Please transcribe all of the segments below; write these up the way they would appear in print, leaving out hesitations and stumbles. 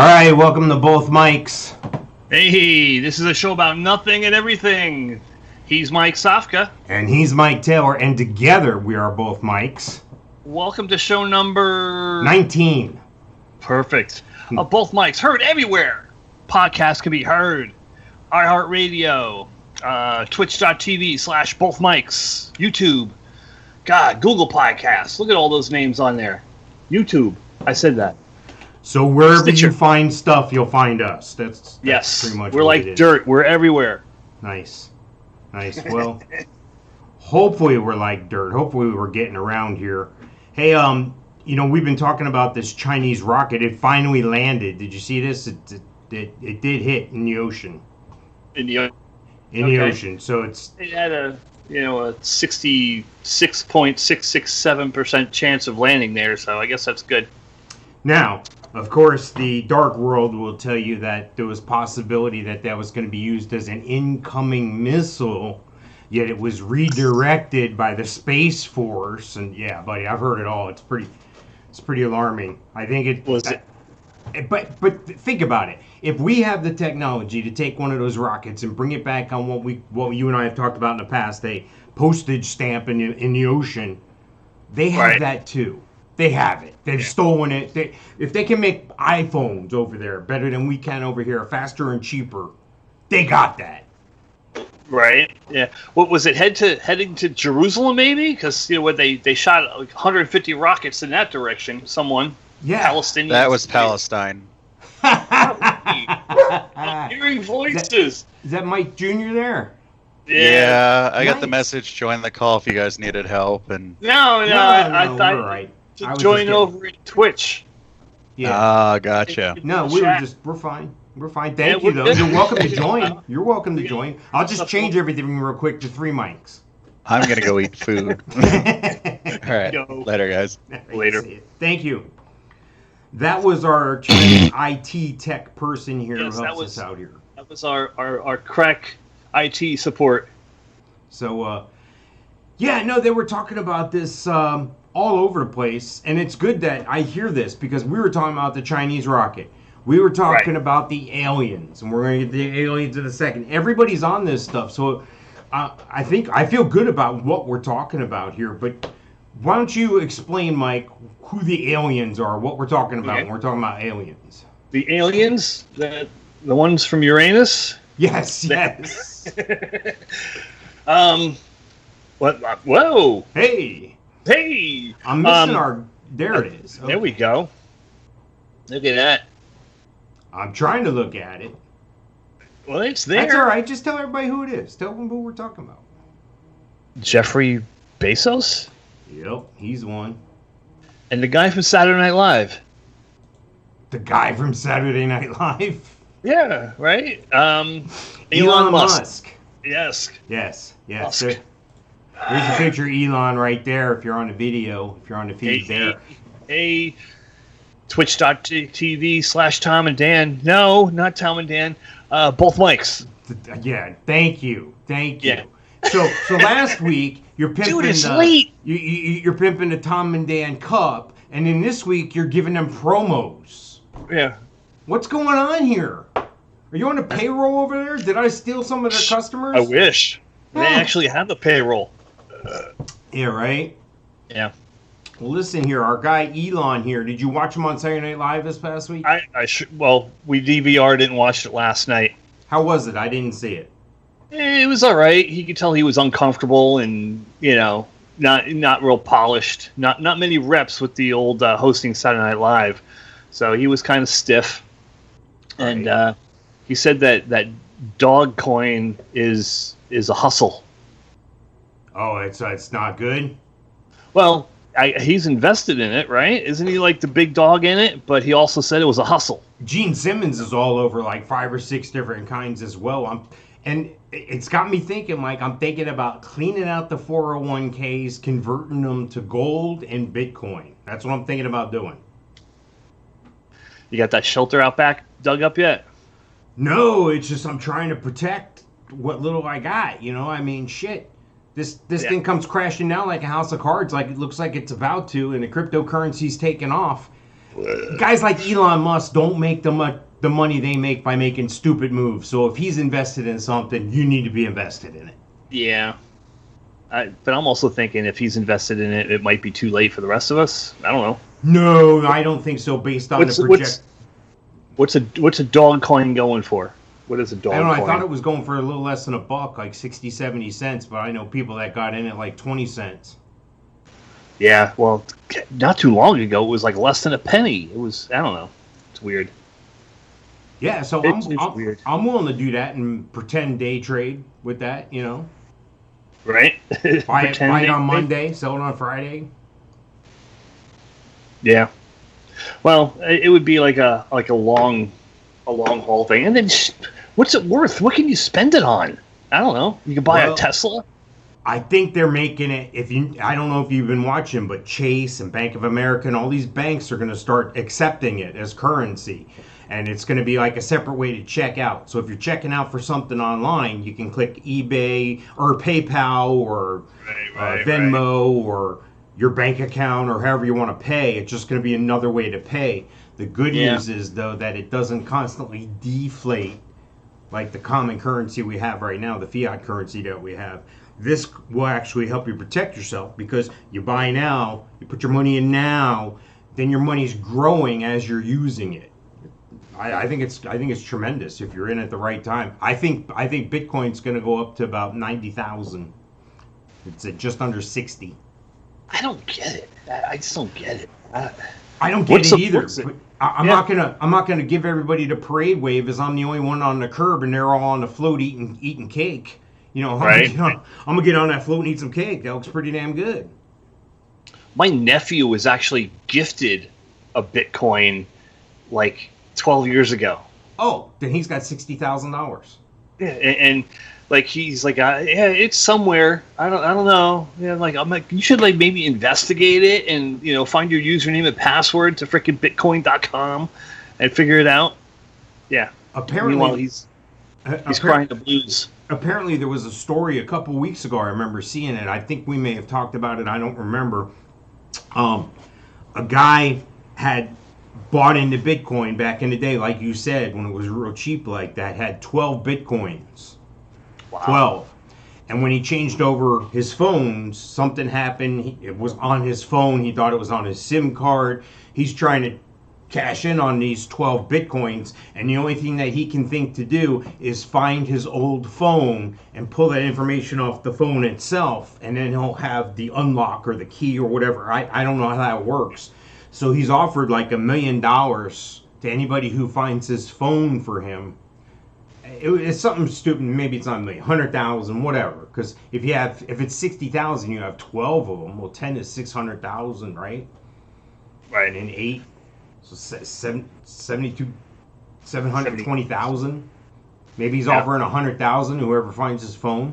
All right, welcome to both mics. Hey, this is a show about nothing and everything. He's Mike Safka. And he's Mike Taylor, and together we are both mics. Welcome to show number 19. Perfect. Both mics heard everywhere. Podcasts can be heard. iHeartRadio, twitch.tv/both mics, YouTube. God, Google Podcasts. Look at all those names on there. YouTube. I said that. So wherever you find stuff, you'll find us. That's pretty much we're like dirt. We're everywhere. Nice. Well, hopefully we're like dirt. Hopefully we're getting around here. Hey, we've been talking about this Chinese rocket. It finally landed. Did you see this? It did hit in the ocean. In the ocean. So it had a 66.667% chance of landing there. So I guess that's good. Now, of course, the dark world will tell you that there was possibility that was going to be used as an incoming missile, yet it was redirected by the Space Force. And yeah, buddy, I've heard it all. It's pretty alarming. I think it was. But think about it. If we have the technology to take one of those rockets and bring it back on what you and I have talked about in the past, a postage stamp in the ocean, they have that too. They have it. They've stolen it. If they can make iPhones over there better than we can over here, faster and cheaper, they got that. Right. Yeah. What was it? Heading to Jerusalem, maybe? Because when they shot like 150 rockets in that direction. Someone. Yeah. Palestinian. That was Palestine. I'm hearing voices. Is that Mike Jr. there? Yeah, I got the message. Join the call if you guys needed help. And no, I thought. We're right. To join over in Twitch. Yeah. Ah, gotcha. No, we're fine. We're fine. Thank you, though. You're welcome to join. You're welcome to join. I'll just change everything real quick to 3 mics. I'm going to go eat food. All right. Later, guys. Later. Thank you. That was our IT tech person here who helps us out here. That was our crack IT support. So, they were talking about this all over the place, and it's good that I hear this because we were talking about the Chinese rocket. We were talking about the aliens, and we're going to get the aliens in a second. Everybody's on this stuff, so I feel good about what we're talking about here, but why don't you explain, Mike, who the aliens are, what we're talking about when we're talking about aliens? The aliens? The ones from Uranus? Yes. What? Whoa! Hey! I'm missing our... There it is. Okay. There we go. Look at that. I'm trying to look at it. Well, it's there. That's all right. Just tell everybody who it is. Tell them who we're talking about. Jeffrey Bezos? Yep, he's one. And the guy from Saturday Night Live. The guy from Saturday Night Live? Yeah, right? Elon Musk. Yes. Musk. There's a picture of Elon right there if you're on the video, if you're on the feed there. Hey, twitch.tv/Tom and Dan. No, not Tom and Dan. Both mics. Yeah, thank you. Yeah. So last week you're pimping you're pimping the Tom and Dan Cup, and then this week you're giving them promos. Yeah. What's going on here? Are you on the payroll over there? Did I steal some of their customers? I wish. They actually have the payroll. Yeah, right? Yeah. Well, listen here. Our guy Elon here. Did you watch him on Saturday Night Live this past week? Well, we DVR'd it and watched it last night. How was it? I didn't see it. It was all right. He could tell he was uncomfortable and, not real polished. Not many reps with the old hosting Saturday Night Live. So he was kind of stiff. Right. And he said that Dogecoin is a hustle. Oh, it's not good? Well, he's invested in it, right? Isn't he like the big dog in it? But he also said it was a hustle. Gene Simmons is all over like 5 or 6 different kinds as well. And it's got me thinking, like, I'm thinking about cleaning out the 401ks, converting them to gold and Bitcoin. That's what I'm thinking about doing. You got that shelter out back dug up yet? No, it's just I'm trying to protect what little I got. Shit. This thing comes crashing down like a house of cards, like it looks like it's about to, and the cryptocurrency's taking off. Guys like Elon Musk don't make the money they make by making stupid moves. So if he's invested in something, you need to be invested in it. Yeah. But I'm also thinking if he's invested in it, it might be too late for the rest of us. I don't know. No, I don't think so. Based on the project. What's a dog coin going for? What is a dog coin? I don't know. I thought it was going for a little less than $1, like 60, 70 cents. But I know people that got in at like 20 cents. Yeah, well, not too long ago, it was like less than a penny. It was, I don't know. It's weird. Yeah, so weird. I'm willing to do that and pretend day trade with that, you know. Right? Buy it on Monday, sell it on Friday. Yeah. Well, it would be like a long haul thing. And then what's it worth? What can you spend it on? I don't know. You can buy a Tesla. I think they're making it. I don't know if you've been watching, but Chase and Bank of America and all these banks are going to start accepting it as currency, and it's going to be like a separate way to check out. So if you're checking out for something online, you can click eBay or PayPal or Venmo or your bank account or however you want to pay. It's just going to be another way to pay. The good news is though that it doesn't constantly deflate like the common currency we have right now, the fiat currency that we have. This will actually help you protect yourself because you buy now, you put your money in now, then your money's growing as you're using it. I think it's tremendous if you're in at the right time. I think Bitcoin's going to go up to about 90,000. It's at just under 60. I don't get it. I just don't get it. I don't get it either. I'm not gonna give everybody the parade wave as I'm the only one on the curb and they're all on the float eating cake. You know, I'm gonna get on that float and eat some cake. That looks pretty damn good. My nephew was actually gifted a Bitcoin like 12 years ago. Oh, then he's got $60,000. Yeah, and like he's like, yeah, it's somewhere. I don't know. Yeah, I'm like, you should like maybe investigate it and find your username and password to frickin' Bitcoin.com and figure it out. Yeah. Apparently, meanwhile he's crying the blues. Apparently, there was a story a couple weeks ago. I remember seeing it. I think we may have talked about it. I don't remember. A guy had bought into Bitcoin back in the day, like you said, when it was real cheap like that, had 12 Bitcoins. Wow. 12. And when he changed over his phones, something happened. It was on his phone. He thought it was on his SIM card. He's trying to cash in on these 12 Bitcoins, and the only thing that he can think to do is find his old phone and pull that information off the phone itself, and then he'll have the unlock or the key or whatever. I don't know how that works. So he's offered like $1 million to anybody who finds his phone for him. It's something stupid. Maybe it's not a million, 100,000, whatever. Because if it's 60,000, you have 12 of them. Well, 10 is 600,000, right? Right. And 8. So 720,000. Maybe he's offering 100,000. Whoever finds his phone.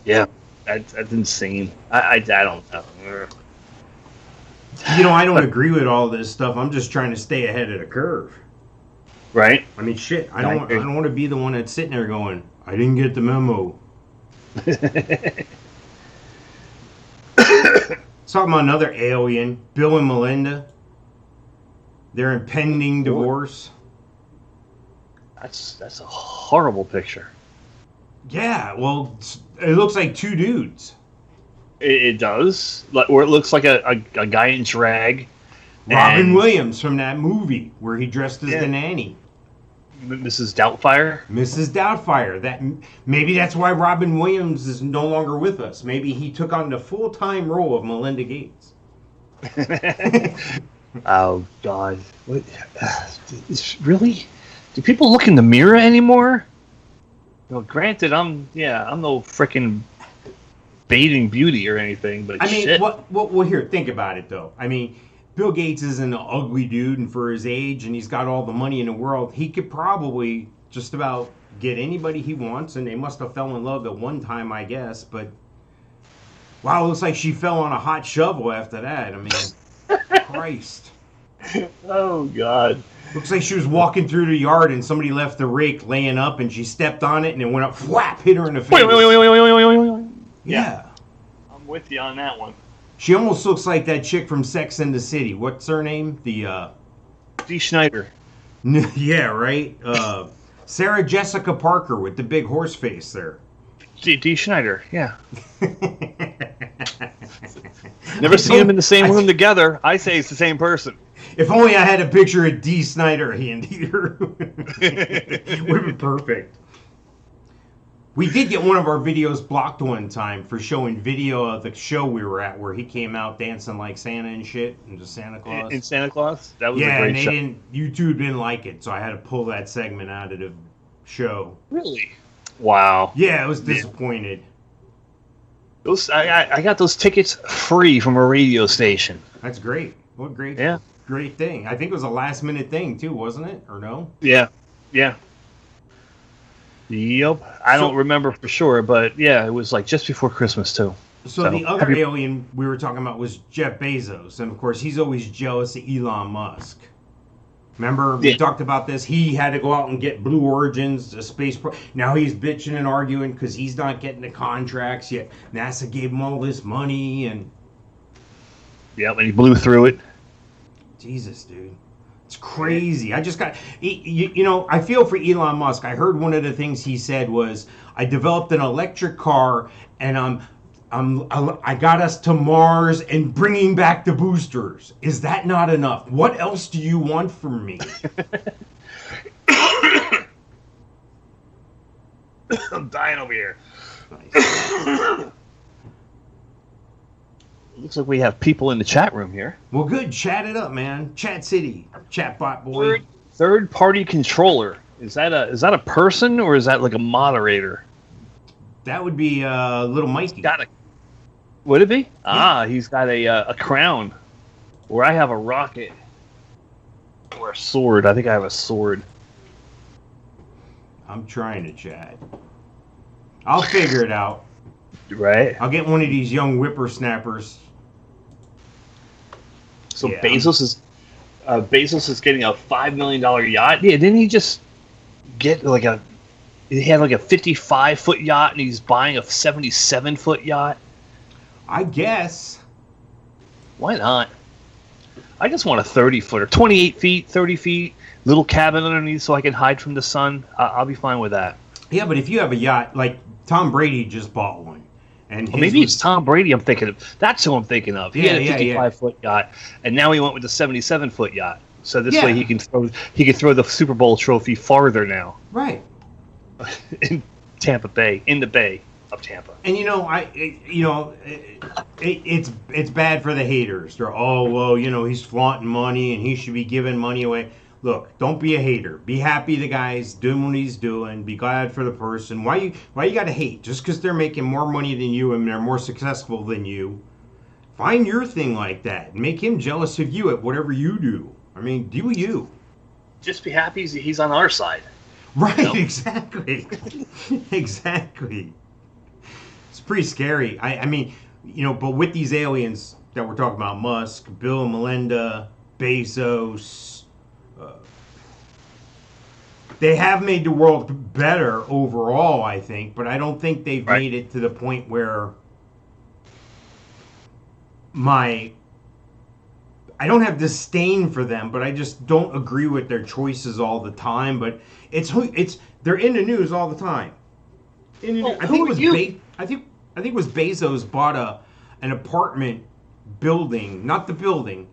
Yeah, that's insane. I don't know. I don't agree with all this stuff. I'm just trying to stay ahead of the curve. Right. I mean, shit. I don't want to be the one that's sitting there going, I didn't get the memo. Talking about another alien, Bill and Melinda. Their impending divorce. That's a horrible picture. Yeah, well, it looks like two dudes. It does. Or it looks like a guy in drag. Robin Williams from that movie where he dressed as the nanny. Mrs. Doubtfire? Mrs. Doubtfire. Maybe that's why Robin Williams is no longer with us. Maybe he took on the full-time role of Melinda Gates. Oh, God. What? Really? Do people look in the mirror anymore? Well, granted, I'm no freaking bathing beauty or anything, but shit. Well, here, think about it, though. I mean, Bill Gates isn't an ugly dude, and for his age, and he's got all the money in the world, he could probably just about get anybody he wants, and they must have fell in love at one time, I guess, but wow, it looks like she fell on a hot shovel after that. I mean, Christ. Oh, God. Looks like she was walking through the yard, and somebody left the rake laying up, and she stepped on it, and it went up, flap, hit her in the face. Wait. Yeah. I'm with you on that one. She almost looks like that chick from Sex and the City. What's her name? Dee Schneider. Yeah, right. Sarah Jessica Parker with the big horse face there. Dee Schneider, yeah. Never seen them in the same room together. I say it's the same person. If only I had a picture of Dee Snyder handy. Would have been perfect. We did get one of our videos blocked one time for showing video of the show we were at where he came out dancing like Santa and shit and just Santa Claus. In Santa Claus? That was a great show. YouTube didn't like it, so I had to pull that segment out of the show. Really? Wow. Yeah, I was disappointed. I got those tickets free from a radio station. That's great. What great thing. I think it was a last minute thing too, wasn't it? Or no? Yeah. Yep. I don't remember for sure, but yeah, it was like just before Christmas too. So the other alien we were talking about was Jeff Bezos, and of course he's always jealous of Elon Musk. Remember we talked about this? He had to go out and get Blue Origins, a space. Now he's bitching and arguing because he's not getting the contracts yet. NASA gave him all this money, and and he blew through it. Jesus, dude. It's crazy. I just got, I feel for Elon Musk. I heard one of the things he said was, I developed an electric car and I got us to Mars and bringing back the boosters. Is that not enough? What else do you want from me? I'm dying over here. Nice. Looks like we have people in the chat room here. Well, good. Chat it up, man. Chat City. Chatbot boy. Third party controller. Is that a person or is that like a moderator? That would be little Mikey. Would it be? Yeah. He's got a crown. Where I have a rocket. Or a sword. I think I have a sword. I'm trying to chat. I'll figure it out. Right. I'll get one of these young whippersnappers. So yeah. Bezos is getting a $5 million yacht. Yeah, didn't he just get he had like a 55-foot yacht and he's buying a 77-foot yacht? I guess. Why not? I just want a 30-footer, 28 feet, 30 feet, little cabin underneath so I can hide from the sun. I'll be fine with that. Yeah, but if you have a yacht, like Tom Brady just bought one. And maybe it's Tom Brady I'm thinking of. That's who I'm thinking of. He had a 55-foot yacht, and now he went with the 77-foot yacht. So this way he can throw the Super Bowl trophy farther now. Right. In Tampa Bay, in the Bay of Tampa. And it's bad for the haters. They're he's flaunting money and he should be giving money away. Look, don't be a hater. Be happy the guy's doing what he's doing. Be glad for the person. Why you gotta hate? Just because they're making more money than you and they're more successful than you. Find your thing like that. Make him jealous of you at whatever you do. I mean, do you. Just be happy he's on our side. Right, exactly. Exactly. It's pretty scary. I mean, but with these aliens that we're talking about, Musk, Bill and Melinda, Bezos, they have made the world better overall, I think, but I don't think they've made it to the point where I don't have disdain for them, but I just don't agree with their choices all the time. But they're in the news all the time. I think it was Bezos bought an apartment building, not the building.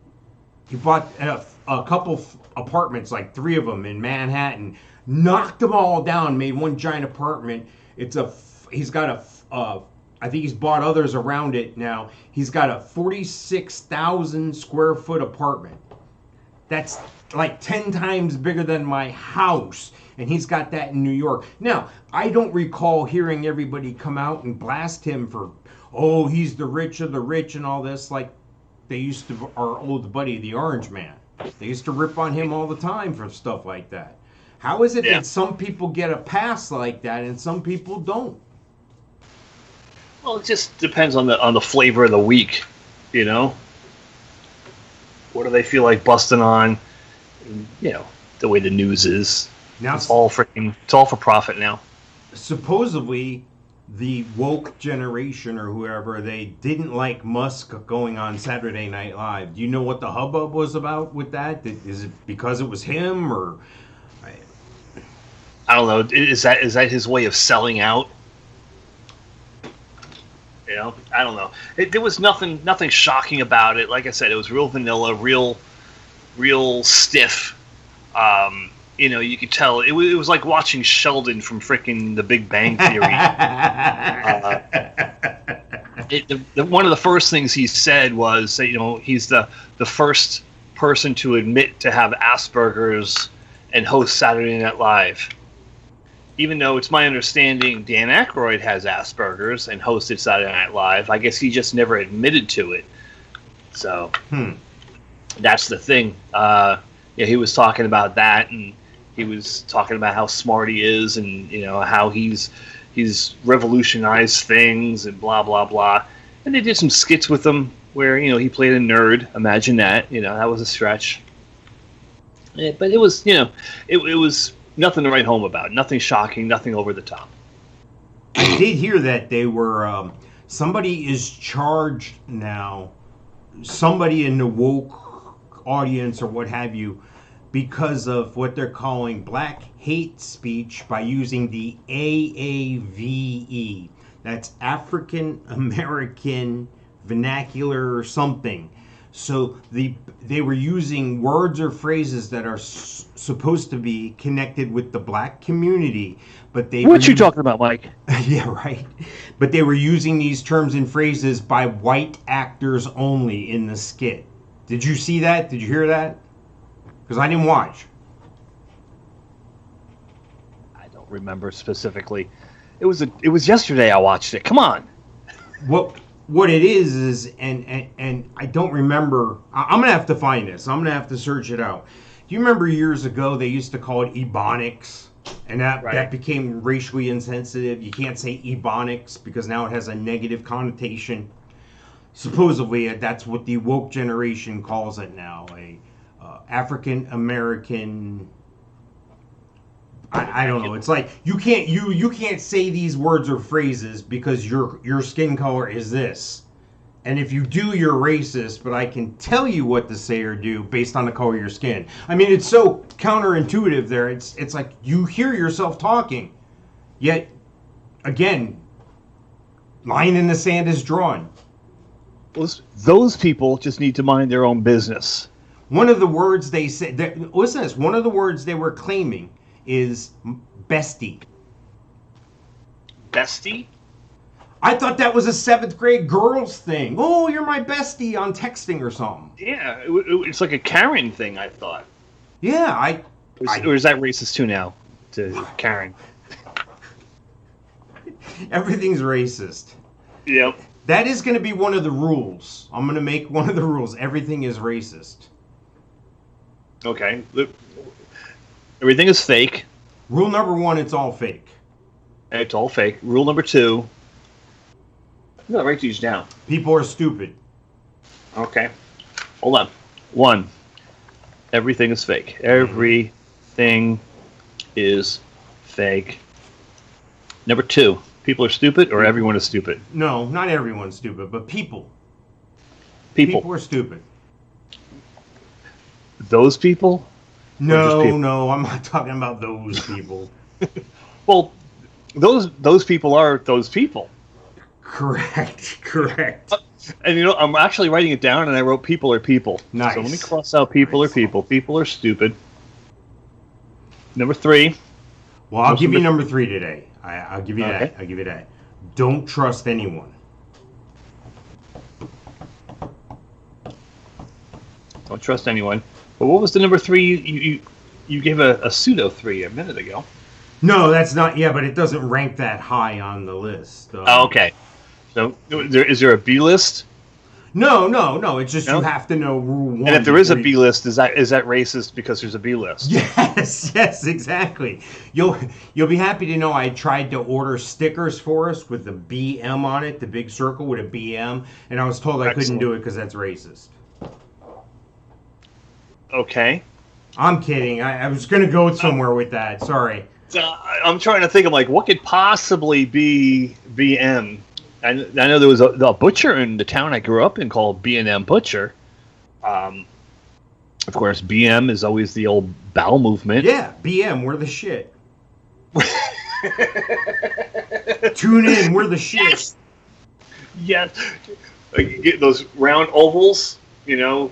He bought a couple apartments, like 3 of them in Manhattan, knocked them all down, made one giant apartment. He's got I think he's bought others around it now. He's got a 46,000 square foot apartment. That's like 10 times bigger than my house. And he's got that in New York. Now, I don't recall hearing everybody come out and blast him for, he's the rich of the rich and all this, like they used to, our old buddy, the Orange Man. They used to rip on him all the time for stuff like that. How is it that some people get a pass like that and some people don't? Well, it just depends on the flavor of the week, What do they feel like busting on? The way the news is. Now it's all for profit now. Supposedly, the woke generation or whoever, they didn't like Musk going on Saturday Night Live. Do you know what the hubbub was about with that? Is it because it was him, or? I don't know. Is that his way of selling out? You know, I don't know. There was nothing shocking about it. Like I said, it was real vanilla, real stiff. You know, you could tell it was like watching Sheldon from frickin' The Big Bang Theory. One of the first things he said was, you know, he's the first person to admit to have Asperger's and host Saturday Night Live. Even though it's my understanding Dan Aykroyd has Asperger's and hosted Saturday Night Live, I guess he just never admitted to it. So that's the thing. Yeah, he was talking about that, and he was talking about how smart he is, and you know how he's revolutionized things and blah blah blah. And they did some skits with him where you know he played a nerd. Imagine that. You know that was a stretch. Yeah, but it was it was nothing to write home about. Nothing shocking. Nothing over the top. I did hear that they were somebody is charged now. Somebody in the woke audience or what have you, because of what they're calling black hate speech by using the AAVE. That's African American Vernacular or something. So they were using words or phrases that are supposed to be connected with the black community, but they What you talking about, Mike? Yeah, right. But they were using these terms and phrases by white actors only in the skit. Did you see that? Did you hear that? Because I didn't watch. I don't remember specifically. It was yesterday I watched it. Come on. What it is and I don't remember. I'm gonna have to find this. I'm gonna have to search it out. Do you remember years ago they used to call it ebonics, and that became racially insensitive? You can't say ebonics because now it has a negative connotation. Supposedly that's what the woke generation calls it now. African American. I don't know. It's like you can't say these words or phrases because your skin color is this, and if you do, you're racist. But I can tell you what to say or do based on the color of your skin. I mean, it's so counterintuitive. There, it's like you hear yourself talking, yet again, line in the sand is drawn. Those people just need to mind their own business. One of the words they said, listen to this, one of the words they were claiming is bestie. Bestie? I thought that was a 7th grade girls thing. Oh, you're my bestie on texting or something. Yeah, it's like a Karen thing, I thought. Yeah, or is that racist too now, to Karen? Everything's racist. Yep. That is going to be one of the rules. I'm going to make one of the rules. Everything is racist. Okay. Everything is fake. Rule number 1, it's all fake. It's all fake. Rule number 2. I'm going to write these down. People are stupid. Okay. Hold on. 1. Everything is fake. Everything is fake. Number 2. People are stupid or everyone is stupid? No, not everyone's stupid, but people. People are stupid. Those people? No, I'm not talking about those people. Well, those people are those people. Correct. And you know, I'm actually writing it down, and I wrote people are people. Nice. So let me cross out people are people. People are stupid. Number 3. Well, I'll give you number 3 today. I'll give you that. I'll give you that. Don't trust anyone. Don't trust anyone. But what was the number 3? You gave a pseudo 3 a minute ago. No, that's not. Yeah, but it doesn't rank that high on the list. Okay. So is there a B list? No. It's just you have to know rule 1. And if there is a B list, is that racist because there's a B list? Yes, exactly. You'll be happy to know I tried to order stickers for us with the BM on it, the big circle with a BM, and I was told I couldn't do it because that's racist. Okay. I'm kidding. I was going to go somewhere with that. Sorry. So I'm trying to think of like what could possibly be BM. I know there was a butcher in the town I grew up in called B&M Butcher. Of course, BM is always the old bowel movement. Yeah, BM, we're the shit. Tune in, we're the shit. Yes. Like you get those round ovals, where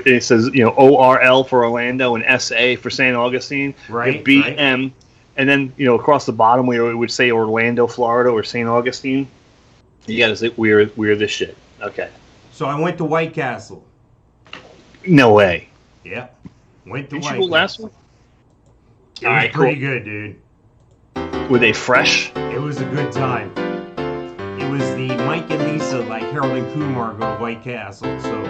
it says, ORL for Orlando and SA for St. Augustine. Right. BM. Right. And then, across the bottom where it would say Orlando, Florida or St. Augustine. You gotta say, we're the shit. Okay. So I went to White Castle. No way. Yeah. Went to Did White you go last Castle. one? It was pretty good, dude. Were they fresh? It was a good time. It was the Mike and Lisa, like Harold and Kumar go to White Castle. So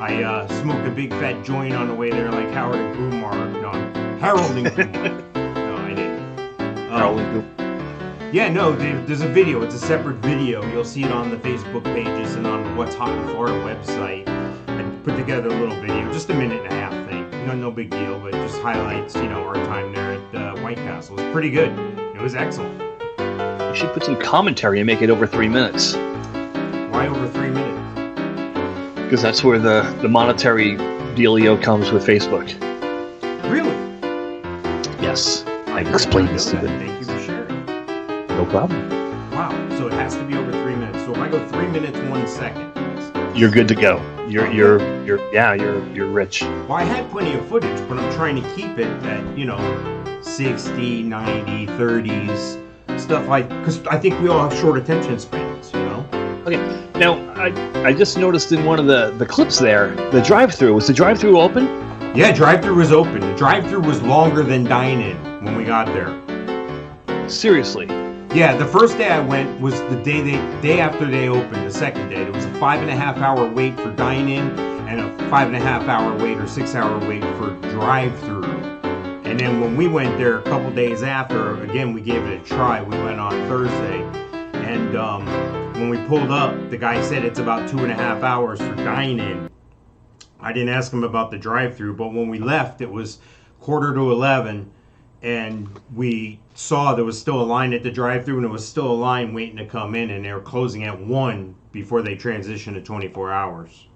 I smoked a big fat joint on the way there, like Howard and Kumar. No, Harold and Kumar. No, I didn't. Harold and Kumar. Yeah, no, there's a video. It's a separate video. You'll see it on the Facebook pages and on the What's Hot in Florida website. I put together a little video, just a minute and a half thing. No big deal, but just highlights, our time there at White Castle. It was pretty good. It was excellent. You should put some commentary and make it over 3 minutes. Why over 3 minutes? Because that's where the monetary dealio comes with Facebook. Really? Yes. I've explained this to them. Thank you for sharing. No problem. Wow. So it has to be over 3 minutes. So if I go 3 minutes, 1 second. You're good to go. You're rich. Well, I had plenty of footage, but I'm trying to keep it at, 60, 90, 30s, stuff like, because I think we all have short attention spans, Okay. Now, I just noticed in one of the clips there, the drive-thru. Was the drive-thru open? Yeah, drive-thru was open. The drive-thru was longer than dine-in when we got there. Seriously? Yeah, the first day I went was the day after they opened, the second day. There was a 5.5-hour wait for dine-in and a 5.5-hour wait or 6-hour wait for drive-thru. And then when we went there a couple days after, again, we gave it a try. We went on Thursday. And when we pulled up, the guy said it's about 2.5 hours for dine-in. I didn't ask him about the drive-thru, but when we left, it was 10:45. And we saw there was still a line at the drive-thru, and there was still a line waiting to come in, and they were closing at 1 before they transitioned to 24 hours.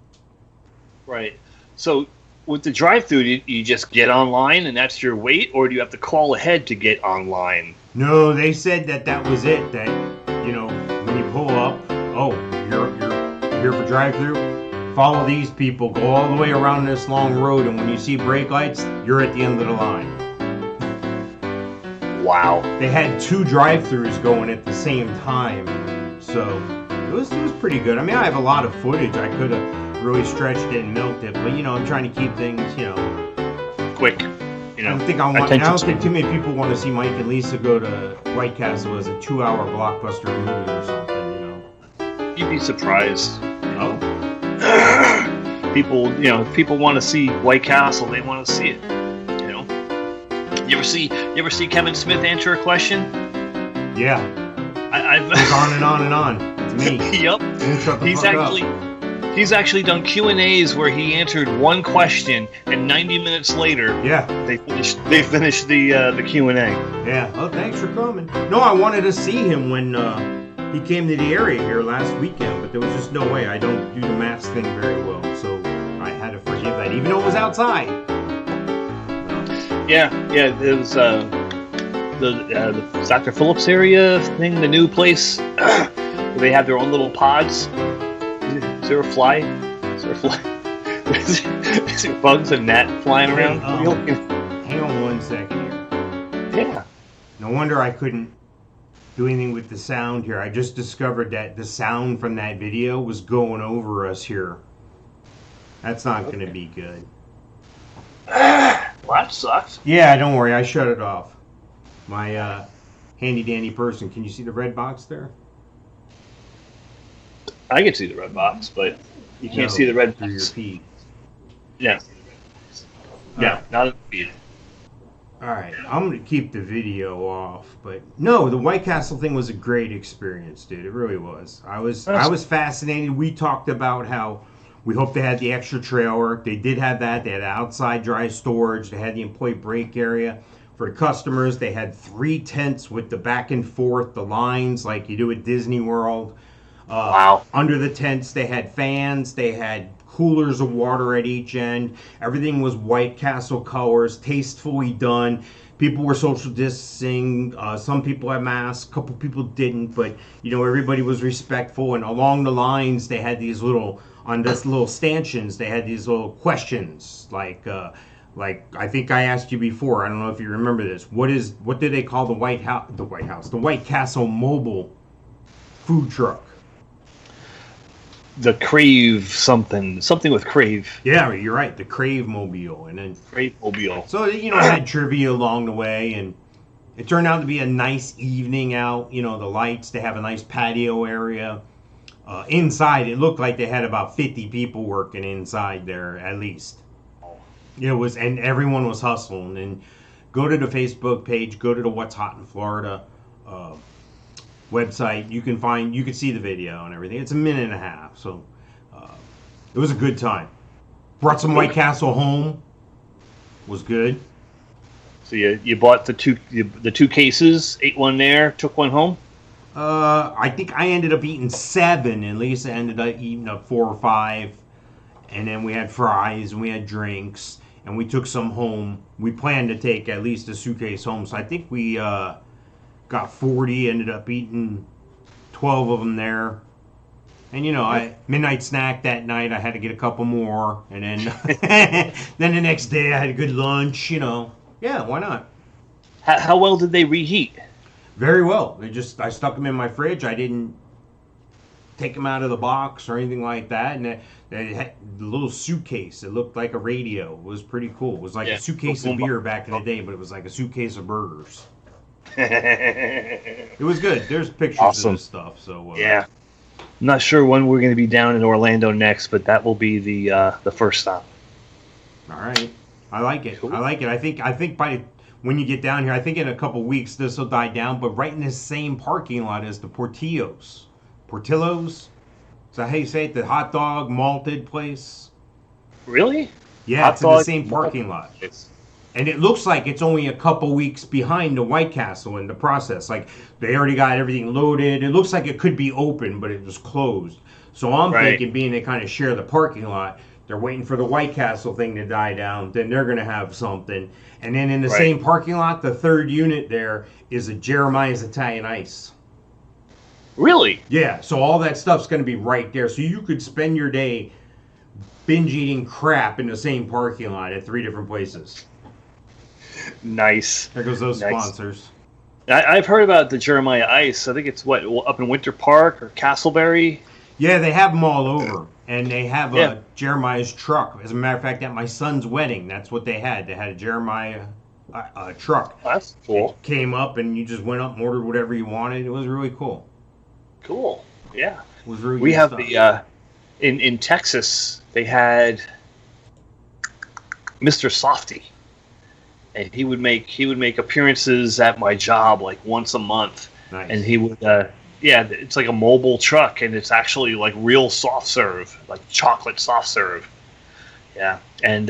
Right. So with the drive-thru, you just get online and that's your wait, or do you have to call ahead to get online? No, they said that was it. That when you pull up, you're here for drive-thru. Follow these people, go all the way around this long road, and when you see brake lights, you're at the end of the line. Wow. They had 2 drive-thrus going at the same time, so it was pretty good. I mean, I have a lot of footage. I could have really stretched it and milked it, but I'm trying to keep things, quick. I don't think too many people want to see Mike and Lisa go to White Castle as a 2-hour blockbuster movie or something. You'd be surprised. Oh. People want to see White Castle. They want to see it. You ever see Kevin Smith answer a question? Yeah. I've It's on and on and on. It's me. Yep. Shut the fuck up. He's actually done Q&As where he answered one question, and 90 minutes later, Yeah. they finished the Q&A. Yeah. Oh, thanks for coming. No, I wanted to see him when he came to the area here last weekend, but there was just no way. I don't do the mask thing very well, so I had to forgive that, even though it was outside. Yeah. It was the Dr. Phillips area thing, the new place where they have their own little pods. Is there a fly? Is there bugs and gnat flying around? Hang on 1 second here. Yeah. No wonder I couldn't do anything with the sound here. I just discovered that the sound from that video was going over us here. That's not going to be good. Well, that sucks. Yeah, don't worry. I shut it off. My handy dandy person. Can you see the red box there? I can see the red box, but you can't see the red through your box. feed. Yeah. Yeah, not in the feed. All right, I'm going to keep the video off, but no, the White Castle thing was a great experience, dude. It really was. I was fascinated. We talked about how we hope they had the extra trailer. They did have that. They had outside dry storage. They had the employee break area. for the customers. They had 3 tents with the back and forth, the lines like you do at Disney World. Wow. Under the tents, they had fans. They had coolers of water at each end. Everything was White Castle colors, tastefully done. People were social distancing. Some people had masks. A couple people didn't, but everybody was respectful. And along the lines, they had these little stanchions. They had these little questions, like I think I asked you before. I don't know if you remember this. What do they call the White Castle mobile food truck? The Crave something with Crave. Yeah, you're right. The Crave Mobile, and then Crave Mobile. So had trivia along the way, and it turned out to be a nice evening out. The lights. They have a nice patio area. Inside, it looked like they had about 50 people working inside there at least. And everyone was hustling. And go to the Facebook page. Go to the What's Hot in Florida website. You can see the video and everything. It's a minute and a half, so it was a good time. Brought some White Castle home. Was good. So you bought the two cases, ate one there, took one home. I think I ended up eating 7, and Lisa ended up eating up 4 or 5, and then we had fries and we had drinks, and we took some home. We planned to take at least a suitcase home, so I think we got 40, ended up eating 12 of them there. And I midnight snack that night. I had to get a couple more, and then then the next day I had a good lunch. Yeah, why not? How well did they reheat? Very well. I stuck them in my fridge. I didn't take them out of the box or anything like that. And they had the little suitcase. It looked like a radio. It was pretty cool. It was like a suitcase of beer back in the day, but it was like a suitcase of burgers. It was good. There's pictures of this stuff. So yeah, I'm not sure when we're going to be down in Orlando next, but that will be the first stop. All right, I like it. Cool. I like it. I think by when you get down here, I think in a couple weeks this will die down. But right in the same parking lot as the Portillo's. Is that how you say it? The hot dog malted place. Really? Yeah, it's in the same parking lot. And it looks like it's only a couple weeks behind the White Castle in the process. Like, they already got everything loaded. It looks like it could be open, but it was closed. So I'm thinking, being they kind of share the parking lot, they're waiting for the White Castle thing to die down. Then they're going to have something. And then in the same parking lot, the third unit there is a Jeremiah's Italian Ice. Really? Yeah, so all that stuff's going to be right there. So you could spend your day binge eating crap in the same parking lot at 3 different places. Nice. There goes those sponsors. I've heard about the Jeremiah Ice. I think it's up in Winter Park or Castleberry. Yeah, they have them all over, and they have a Jeremiah's truck. As a matter of fact, at my son's wedding, that's what they had. They had a Jeremiah truck. Oh, that's cool. It came up, and you just went up and ordered whatever you wanted. It was really cool. Cool. Yeah. It was really. We good have stuff. in Texas they had Mr. Softy. And he would make appearances at my job like once a month. Nice. And he would it's like a mobile truck, and it's actually like real soft serve, like chocolate soft serve. Yeah. And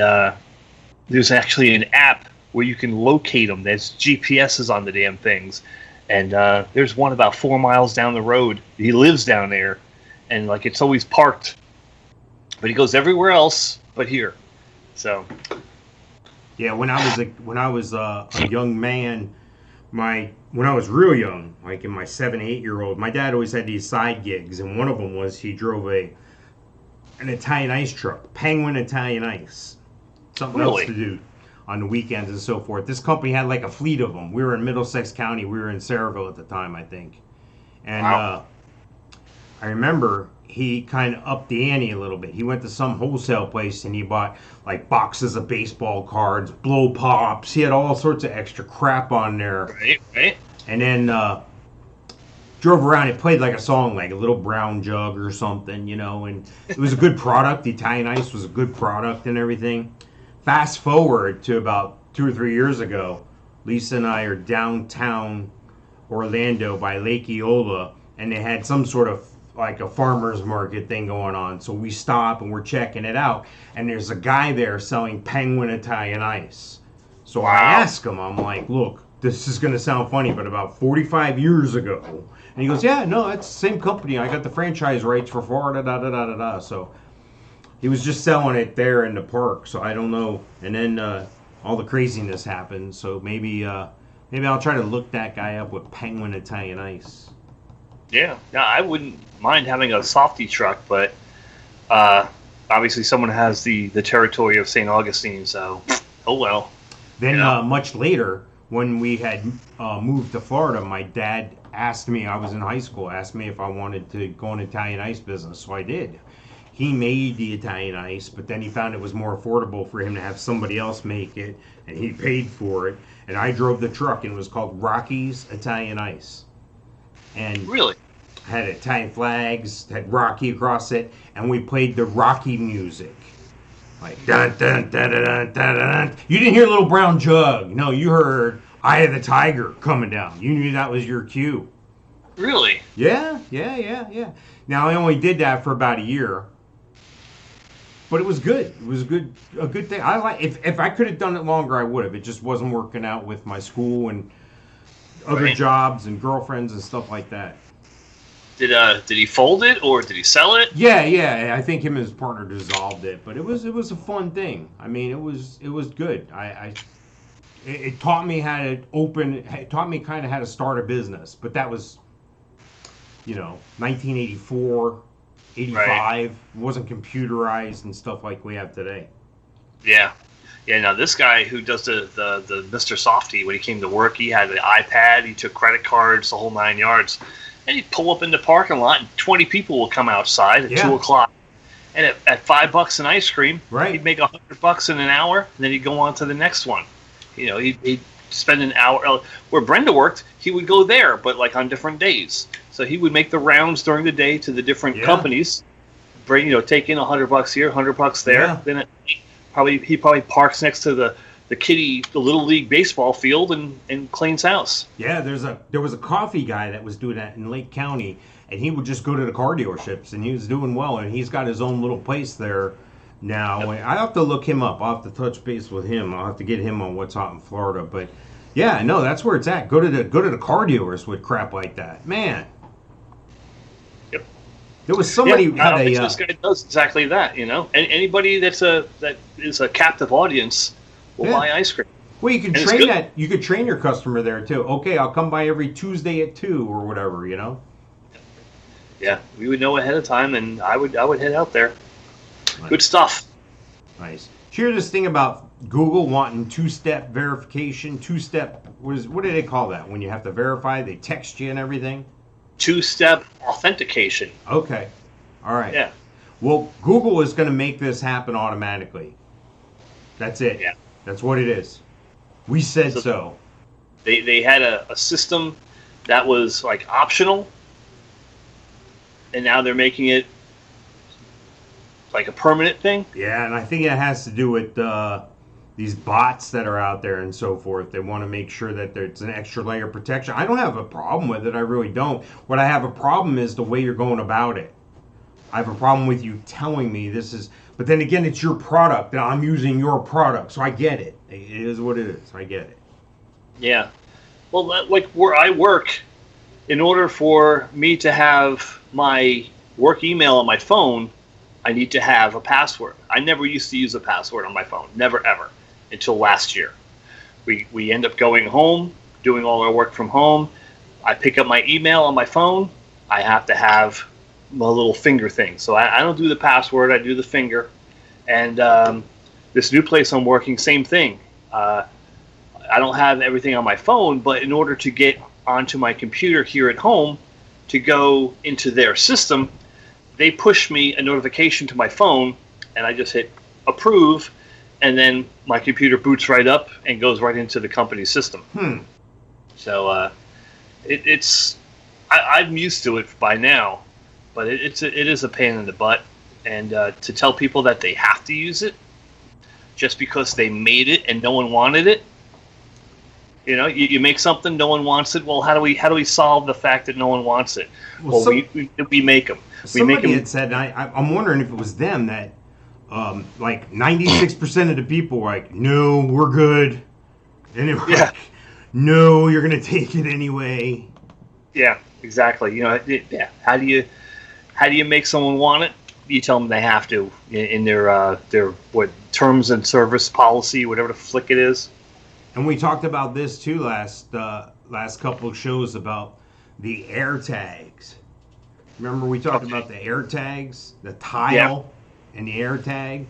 there's actually an app where you can locate them. There's GPSs on the damn things. And there's one about 4 miles down the road. He lives down there, and like it's always parked. But he goes everywhere else but here. So yeah, when I was a young man, when I was real young, like in my 7, 8-year-old, my dad always had these side gigs, and one of them was he drove an Italian Ice truck, Penguin Italian Ice, something else to do on the weekends and so forth. This company had like a fleet of them. We were in Middlesex County. We were in Saraville at the time, I think, and I remember he kind of upped the ante a little bit. He went to some wholesale place and he bought like boxes of baseball cards, blow pops. He had all sorts of extra crap on there. Right. And then drove around and played like a song, like a Little Brown Jug or something, and it was a good product. The Italian Ice was a good product and everything. Fast forward to about 2 or 3 years ago, Lisa and I are downtown Orlando by Lake Eola, and they had some sort of like a farmer's market thing going on. So we stop and we're checking it out, and there's a guy there selling Penguin Italian Ice. So Wow. I asked him, I'm like, look, this is going to sound funny, but about 45 years ago. And he goes, yeah, no, it's the same company. I got the franchise rights for Florida, da da da da da. So he was just selling it there in the park. So I don't know. And then all the craziness happened. So maybe I'll try to look that guy up with Penguin Italian Ice. Yeah, I wouldn't mind having a softy truck, but obviously someone has the territory of St. Augustine, so oh well. Then much later, when we had moved to Florida, my dad asked me, I was in high school, asked me if I wanted to go in Italian ice business, so I did. He made the Italian ice, but then he found it was more affordable for him to have somebody else make it, and he paid for it. And I drove the truck, and it was called Rocky's Italian Ice. And Really? had Italian flags, had Rocky across it, and we played the Rocky music. Like, dun, dun, dun, dun, dun, dun, dun. You didn't hear Little Brown Jug. No, you heard Eye of the Tiger coming down. You knew that was your cue. Really? Yeah. Now, I only did that for about a year. But it was good. It was a good thing. I like if I could have done it longer, I would have. It just wasn't working out with my school and other jobs and girlfriends and stuff like that. Did he fold it or did he sell it? Yeah. I think him and his partner dissolved it, but it was a fun thing. I mean, it was good. It taught me how to it taught me kind of how to start a business. But that was, 1984, 85. Right. It wasn't computerized and stuff like we have today. Yeah. Now this guy who does the Mr. Softy, when he came to work, he had an iPad, he took credit cards, the whole 9 yards. And he'd pull up in the parking lot, and 20 people will come outside at 2 o'clock. And at $5 an ice cream, he'd make $100 in an hour, and then he'd go on to the next one. He'd spend an hour. Where Brenda worked, he would go there, but like on different days. So he would make the rounds during the day to the different companies, bring take in $100 here, $100 there. Yeah. Then he probably parks next to the little league baseball field and cleans house. Yeah, there was a coffee guy that was doing that in Lake County, and he would just go to the car dealerships, and he was doing well, and he's got his own little place there now. Yep. I have to look him up. I'll have to touch base with him. I'll have to get him on what's hot in Florida. But yeah, no, that's where it's at. Go to the car dealers with crap like that, man. Yep. There was somebody who had this guy does exactly that. And anybody that is a captive audience will buy ice cream. Well, you can train that. You could train your customer there too. Okay, I'll come by every Tuesday at 2 or whatever. Yeah, we would know ahead of time, and I would head out there. Nice. Good stuff. Nice. Did you hear this thing about Google wanting two-step verification? What do they call that when you have to verify? They text you and everything. Two-step authentication. Okay. All right. Yeah. Well, Google is going to make this happen automatically. That's it. Yeah. That's what it is. We said so. They had a system that was like optional, and now they're making it like a permanent thing. Yeah, and I think it has to do with these bots that are out there and so forth. They want to make sure that there's an extra layer of protection. I don't have a problem with it. I really don't. What I have a problem is the way you're going about it. I have a problem with you telling me this is... But then again, it's your product, and I'm using your product, so I get it. It is what it is. I get it. Yeah. Well, like where I work, in order for me to have my work email on my phone, I need to have a password. I never used to use a password on my phone. Never, ever. Until last year. We end up going home, doing all our work from home. I pick up my email on my phone. I have to have my little finger thing. So I don't do the password. I do the finger. And this new place I'm working, same thing. I don't have everything on my phone, but in order to get onto my computer here at home to go into their system, they push me a notification to my phone, and I just hit approve, and then my computer boots right up and goes right into the company's system. So I'm used to it by now, but it is a pain in the butt. And to tell people that they have to use it just because they made it and no one wanted it, you make something, no one wants it. Well, how do we solve the fact that no one wants it? Well, we make them. Somebody had said, and I'm wondering if it was them, that like 96% of the people were like, no, we're good. And they were Yeah. like, no, you're going to take it anyway. Yeah, exactly. You know, yeah. How do you make someone want it? You tell them they have to in their what terms and service policy, whatever the flick it is. And we talked about this too last couple of shows about the air tags. Remember we talked about the air tags, the tile and the air tag?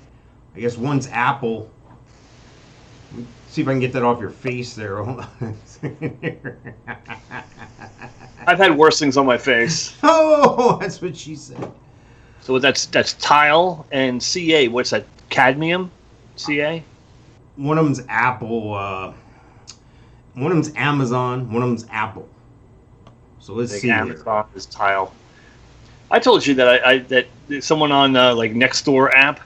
I guess one's Apple. See if I can get that off your face there. Hold on. I've had worse things on my face. Oh, that's what she said. So that's tile and CA. What's that? Cadmium? CA? One of them's Apple. One of them's Amazon. One of them's Apple. So let's see. Amazon is tile. I told you that that someone on like Nextdoor app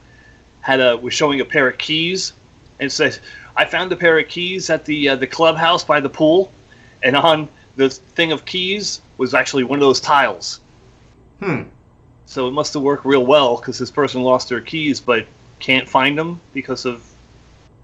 was showing a pair of keys and said, "I found a pair of keys at the clubhouse by the pool," and on the thing of keys was actually one of those tiles. So it must have worked real well because this person lost their keys but can't find them because of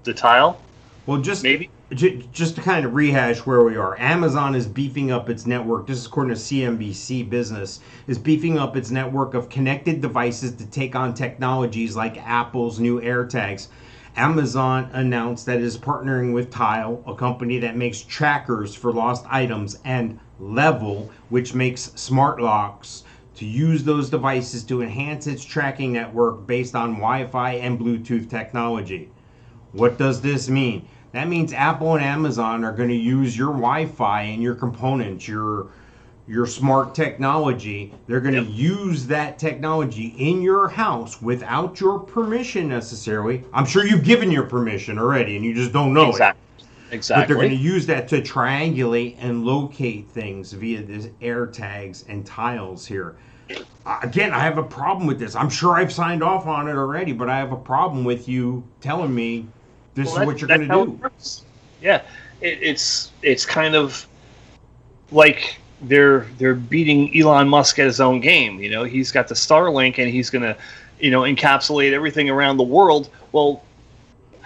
the tile. Well, just maybe. Just to kind of rehash where we are, Amazon is beefing up its network. This is according to CNBC Business. Is beefing up its network of connected devices to take on technologies like Apple's new AirTags. Amazon announced that it is partnering with Tile, a company that makes trackers for lost items, and Level, which makes smart locks, to use those devices to enhance its tracking network based on Wi-Fi and Bluetooth technology. What does this mean? That means Apple and Amazon are going to use your Wi-Fi and your components, your smart technology. They're going to use that technology in your house without your permission necessarily. I'm sure you've given your permission already and you just don't know it. Exactly. But they're going to use that to triangulate and locate things via these air tags and tiles here. Again, I have a problem with this. I'm sure I've signed off on it already, but I have a problem with you telling me this is what you're going to do. Yeah, it's kind of like they're beating Elon Musk at his own game. You know, he's got the Starlink and he's going to, encapsulate everything around the world. Well,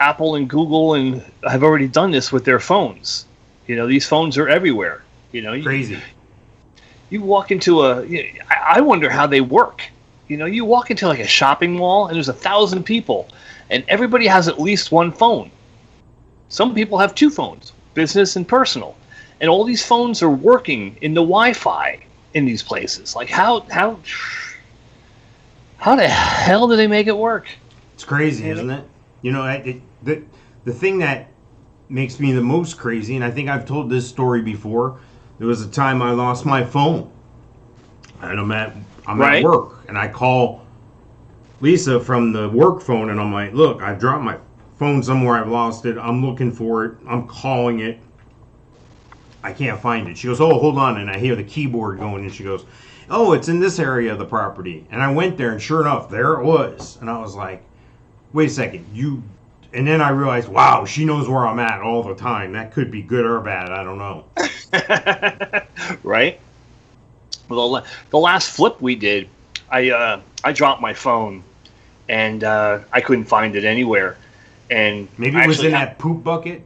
Apple and Google and have already done this with their phones. These phones are everywhere. Crazy. You walk into I wonder how they work. You walk into like a shopping mall and there's 1,000 people. And everybody has at least one phone. Some people have two phones, business and personal. And all these phones are working in the Wi-Fi in these places. Like how the hell do they make it work? It's crazy, isn't it? The thing that makes me the most crazy, and I think I've told this story before, there was a time I lost my phone. And I'm at work, and I call Lisa from the work phone, and I'm like, look, I've dropped my phone somewhere, I've lost it, I'm looking for it, I'm calling it, I can't find it. She goes, oh, hold on, and I hear the keyboard going, and she goes, oh, it's in this area of the property. And I went there, and sure enough, there it was. And I was like, wait a second, and then I realized, wow, she knows where I'm at all the time. That could be good or bad, I don't know. Right? Well, the last flip we did, I dropped my phone, and I couldn't find it anywhere. And maybe it was in that poop bucket.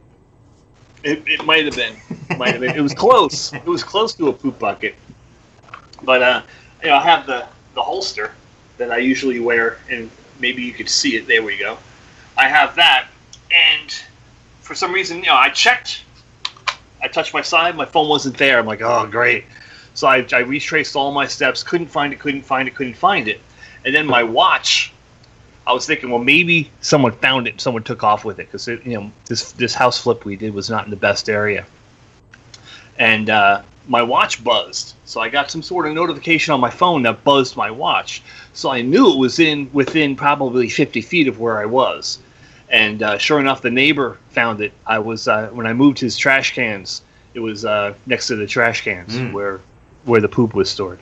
It might have been. It was close. It was close to a poop bucket. But I have the holster that I usually wear, and maybe you could see it. There we go. I have that, and for some reason, I checked. I touched my side. My phone wasn't there. I'm like, oh, great. So I retraced all my steps. Couldn't find it. And then my watch, I was thinking, well, maybe someone found it. Someone took off with it because this house flip we did was not in the best area. And my watch buzzed. So I got some sort of notification on my phone that buzzed my watch. So I knew it was within probably 50 feet of where I was. And sure enough, the neighbor found it. I was when I moved his trash cans. It was next to the trash cans where the poop was stored.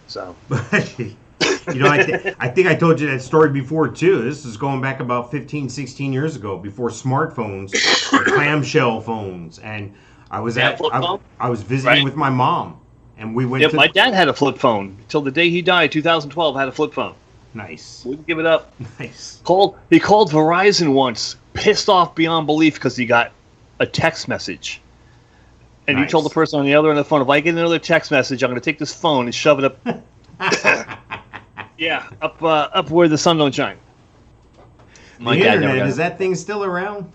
So. I think I told you that story before too. This is going back about 15, 16 years ago, before smartphones, clamshell phones, and I was I was visiting with my mom, and we went. Yep, my dad had a flip phone till the day he died. 2012, had a flip phone. Nice. Wouldn't give it up. Nice. He called Verizon once, pissed off beyond belief because he got a text message. And you Nice. told the person on the other end of the phone, if I get another text message, I'm going to take this phone and shove it up. up where the sun don't shine. The internet, is that thing still around?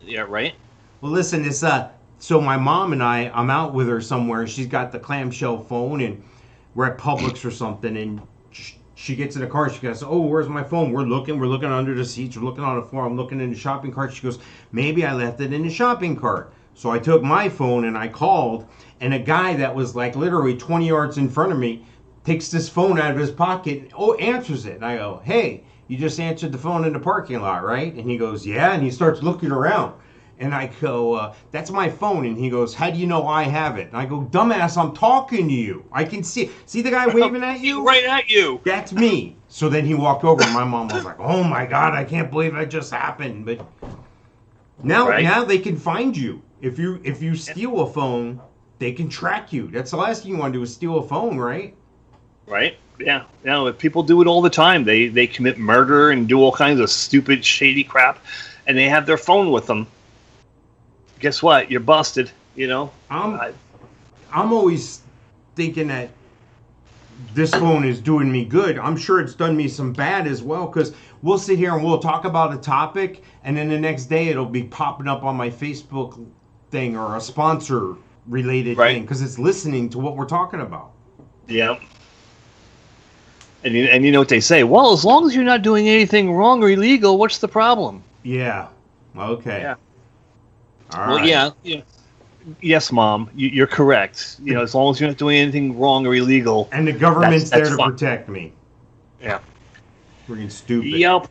Yeah, right? Well, listen, it's so my mom and I'm out with her somewhere. She's got the clamshell phone, and we're at Publix or something, and she gets in the car. She goes, "Oh, where's my phone?" We're looking under the seats. We're looking on the floor. I'm looking in the shopping cart. She goes, "Maybe I left it in the shopping cart." So I took my phone and I called, and a guy that was like literally 20 yards in front of me takes this phone out of his pocket, answers it. And I go, "Hey, you just answered the phone in the parking lot, right?" And he goes, "Yeah." And he starts looking around. And I go, "That's my phone." And he goes, "How do you know I have it?" And I go, "Dumbass, I'm talking to you. I can see the guy waving at you? Right at you. That's me." So then he walked over, and my mom was like, "Oh my God, I can't believe that just happened." But now they can find you. If you steal a phone, they can track you. That's the last thing you want to do is steal a phone, right? Right? Yeah. No, people do it all the time. They commit murder and do all kinds of stupid, shady crap, and they have their phone with them. Guess what? You're busted. You know. I'm always thinking that this phone is doing me good. I'm sure it's done me some bad as well, because we'll sit here and we'll talk about a topic, and then the next day it'll be popping up on my Facebook thing or a sponsor related thing, because it's listening to what we're talking about. Yeah. And you know what they say? Well, as long as you're not doing anything wrong or illegal, what's the problem? Yeah. Okay. Yeah. All well, right. yeah. Yes, Mom, you're correct. You know, as long as you're not doing anything wrong or illegal. And the government's that's there to fine. protect me. Yeah. Freaking stupid. Yep.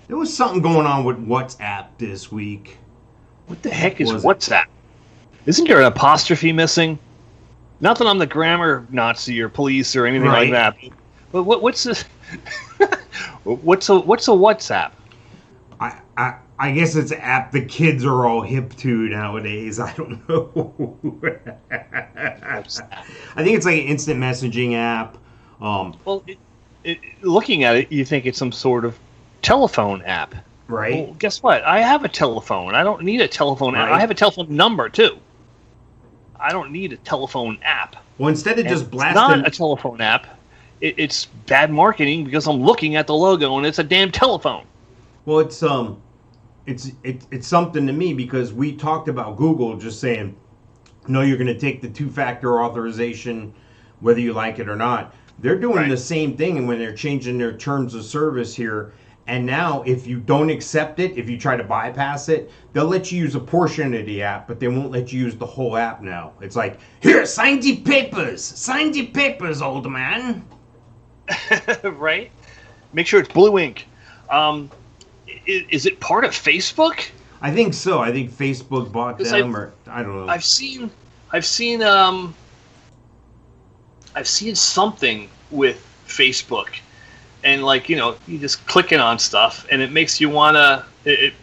There was something going on with WhatsApp this week. What the heck is WhatsApp? Isn't there an apostrophe missing? Not that I'm the grammar Nazi or police or anything like that. But what's this? what's a WhatsApp? I guess it's an app the kids are all hip to nowadays. I don't know. I think it's like an instant messaging app. Well, looking at it, you think it's some sort of telephone app. Right. Well, guess what? I have a telephone. I don't need a telephone app. I have a telephone number, too. I don't need a telephone app. Well, instead of just blasting... It's not a telephone app. It's bad marketing because I'm looking at the logo and it's a damn telephone. Well, it's something to me because we talked about Google just saying, no, you're going to take the two-factor authorization whether you like it or not. They're doing the same thing when they're changing their terms of service here. And now if you don't accept it, if you try to bypass it, they'll let you use a portion of the app, but they won't let you use the whole app now. It's like, here, sign the papers. Sign the papers, old man. Right? Make sure it's blue ink. Is it part of Facebook? I think so. I think Facebook bought them, or I don't know. I've seen something with Facebook, and like you just clicking on stuff, and it makes you wanna. It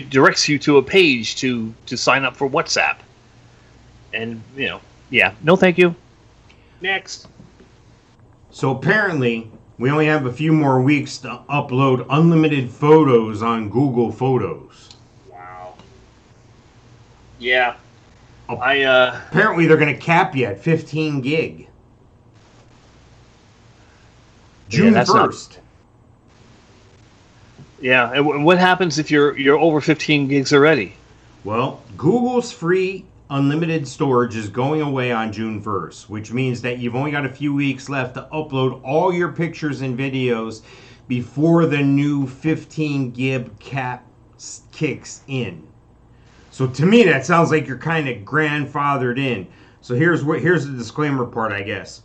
directs you to a page to sign up for WhatsApp, and no, thank you. Next. So apparently, we only have a few more weeks to upload unlimited photos on Google Photos. Wow. Yeah. Apparently, they're going to cap you at 15 gig. June 1st. Yeah. And what happens if you're over 15 gigs already? Well, Google's free unlimited storage is going away on June 1st, which means that you've only got a few weeks left to upload all your pictures and videos before the new 15 gig cap kicks in. So to me, that sounds like you're kind of grandfathered in. So here's the disclaimer part, I guess.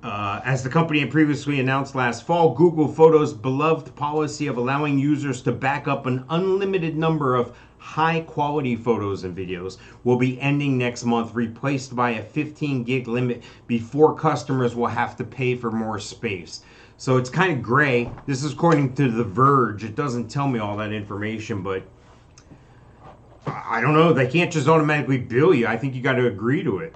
As the company had previously announced last fall, Google Photos' beloved policy of allowing users to back up an unlimited number of high-quality photos and videos will be ending next month, replaced by a 15 gig limit before customers will have to pay for more space. So it's kind of gray. This is according to The Verge. It doesn't tell me all that information, but I don't know. They can't just automatically bill you. I think you got to agree to it.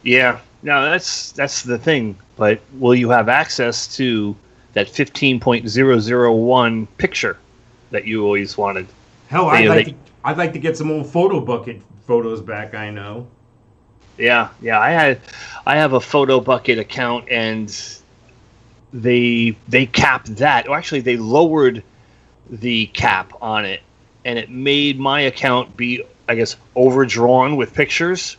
Yeah. No, that's the thing. But will you have access to that 15.001 picture that you always wanted? Hell, They I'd like to get some old photo bucket photos back. I know. Yeah. I have a photo bucket account, and they capped that. Or actually, they lowered the cap on it, and it made my account be, I guess, overdrawn with pictures.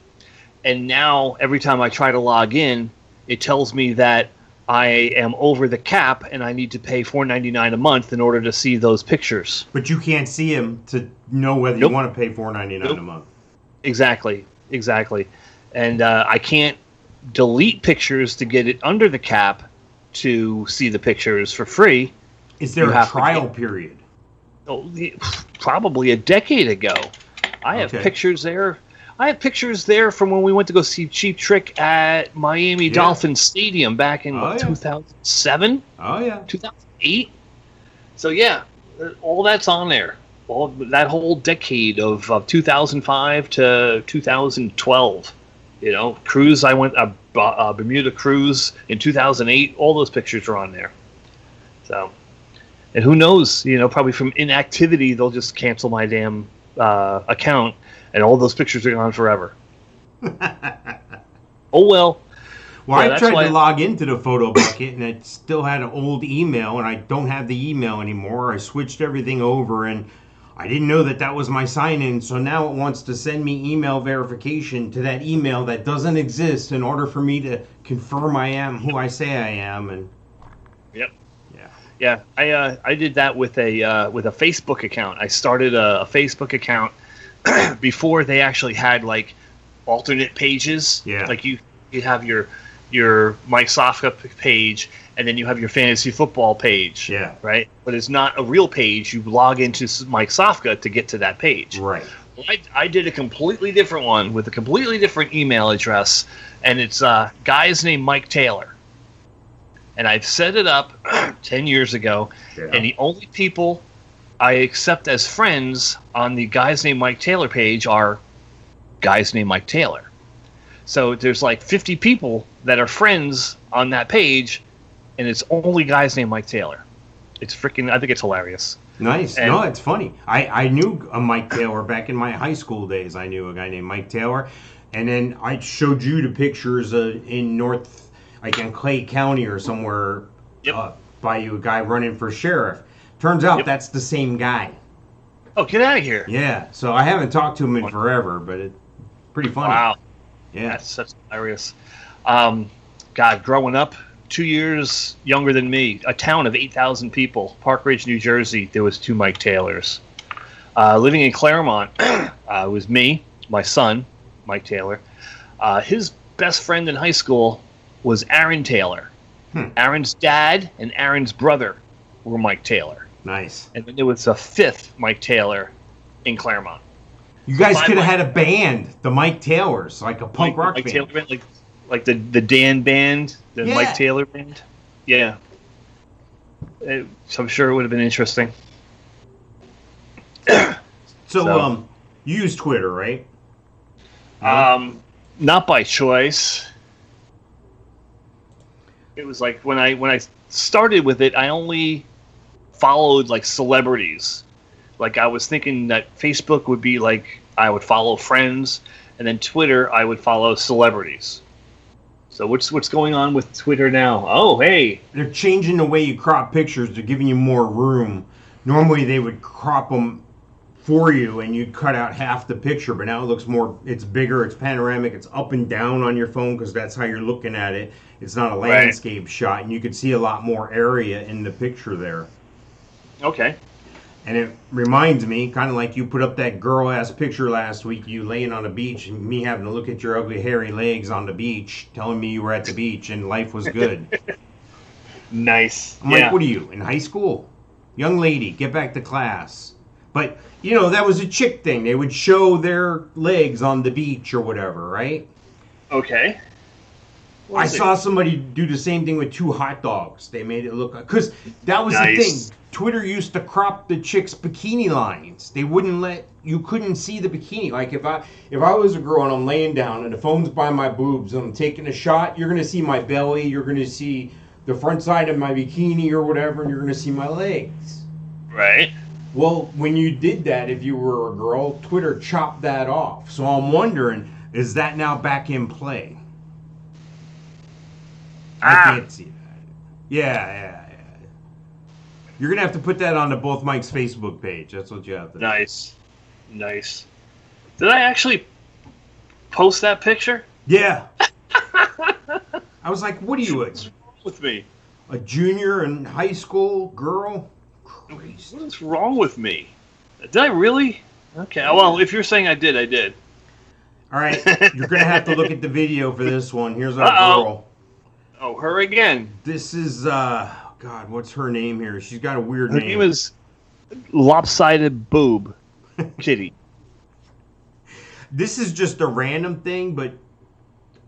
And now every time I try to log in, it tells me that I am over the cap and I need to pay $4.99 a month in order to see those pictures. But you can't see them to know whether Nope. you want to pay $4.99 Nope. a month. Exactly. And I can't delete pictures to get it under the cap to see the pictures for free. Is there You a have to trial period? Probably a decade ago. I have Okay. pictures there. I have pictures there from when we went to go see Cheap Trick at Miami Dolphins Stadium back in 2007, Oh yeah. 2008. So yeah, all that's on there. All that whole decade of 2005 to 2012. You know, cruise. I went a Bermuda cruise in 2008. All those pictures are on there. So, and who knows? You know, probably from inactivity, they'll just cancel my damn account, and all those pictures are gone forever. Oh well. Well, Yeah, I tried why- to log into the photo bucket, and it still had an old email, and I don't have the email anymore. I switched everything over, and I didn't know that was my sign-in, so now it wants to send me email verification to that email that doesn't exist in order for me to confirm I am who I say I am. And Yep. yeah, Yeah, I did that with a Facebook account. I started a Facebook account before they actually had like alternate pages. Yeah. Like you have your Mike Sofka page, and then you have your fantasy football page. Yeah. Right. But it's not a real page. You log into Mike Sofka to get to that page. right. Well, I did a completely different one with a completely different email address, and it's a guy's named Mike Taylor. And I've set it up 10 years ago, Yeah. and the only people I accept as friends on the Guys Named Mike Taylor page are Guys Named Mike Taylor. So there's like 50 people that are friends on that page, and it's only Guys Named Mike Taylor. It's freaking, I think it's hilarious. Nice. And- No, it's funny. I knew a Mike Taylor back in my high school days. I knew a guy named Mike Taylor. And then I showed you the pictures in North, like in Clay County or somewhere Yep. by you, a guy running for sheriff. Turns out Yep. that's the same guy. Oh, get out of here. Yeah. So I haven't talked to him in forever, but it's pretty funny. Wow. Yeah. That's hilarious. God, growing up, 2 years younger than me, a town of 8,000 people, Park Ridge, New Jersey, there was 2 Mike Taylors. Living in Claremont, it was me, my son, Mike Taylor. His best friend in high school was Aaron Taylor. Aaron's dad and Aaron's brother were Mike Taylor. Nice. And then there was a 5th Mike Taylor in Claremont. You guys Five could have Mike- had a band, the Mike Taylors, like a punk rock Mike band. Taylor band, like the Dan band, the Yeah. Mike Taylor band. Yeah. So I'm sure it would have been interesting. So, you use Twitter, right? Not by choice. It was like when I started with it, I only followed like celebrities. Like I was thinking that Facebook would be like I would follow friends, and then Twitter I would follow celebrities. So what's going on with Twitter now? Oh, hey. They're changing the way you crop pictures. They're giving you more room. Normally they would crop them for you and you'd cut out half the picture, but now it looks more, it's bigger, it's panoramic, it's up and down on your phone because that's how you're looking at it. It's not a landscape shot, and you can see a lot more area in the picture there. Okay. And it reminds me, kind of like you put up that girl-ass picture last week, you laying on the beach, and me having to look at your ugly, hairy legs on the beach, telling me you were at the beach and life was good. Nice. I'm like, what are you, in high school? Young lady, get back to class. But, you know, that was a chick thing. They would show their legs on the beach or whatever, right? Okay. I saw somebody do the same thing with 2 hot dogs. They made it look like, because that was the Nice. thing. Twitter used to crop the chicks' bikini lines. They wouldn't let, you couldn't see the bikini. Like if I was a girl and I'm laying down and the phone's by my boobs and I'm taking a shot, you're going to see my belly, you're going to see the front side of my bikini or whatever, and you're going to see my legs. Right. Well, when you did that, if you were a girl, Twitter chopped that off. So I'm wondering, is that now back in play? I can't see that. Yeah. You're gonna have to put that on the Both Mike's Facebook page. That's what you have to do. Nice. Did I actually post that picture? Yeah. I was like, what are you, What's wrong with me? a junior in high school girl? Christ. What's wrong with me? Did I really? Okay. Well, if you're saying I did. All right, you're gonna have to look at the video for this one. Here's our girl. Oh, her again. This is God, what's her name here? She's got a weird Her name. name is Lopsided Boob Kitty. This is just a random thing, but